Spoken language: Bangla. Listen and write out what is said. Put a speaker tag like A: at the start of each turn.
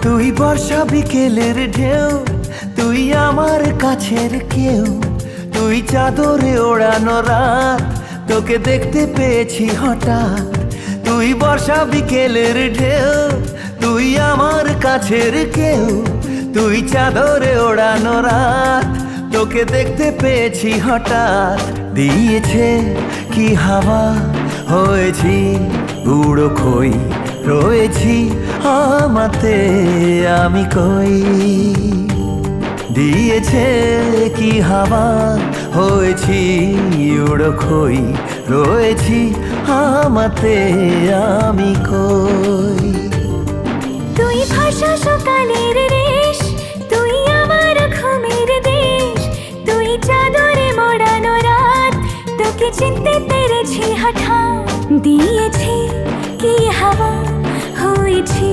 A: তুই বর্ষা বিকেলের ঢেউ, তুই আমার কাছের কেউ, তুই চাদরে ওড়ানো রাত, তোকে দেখতে পেয়েছি হঠাৎ। তুই বর্ষা বিকেলের ঢেউ, তুই আমার কাছের কেউ, তুই চাদরে ওড়ানো রাত, তোকে দেখতে পেয়েছি হঠাৎ। দিয়েছে কি হাওয়া, হয়েছি বুড়ো খই, রয়েছি আমাতে আমি কই। দিয়েছে কি হাওয়া, হয়েছি উড়ো খই, রয়েছি আমাতে আমি কই।
B: তুই ভাষা সকালের রেশ, তুই আমার ঘুমের দেশ, তুই চাদরে মোড়ানো রাত, তোকে চিনতে পেরেছি হঠাৎ। দিয়েছি কি হাওয়া, হয়েছি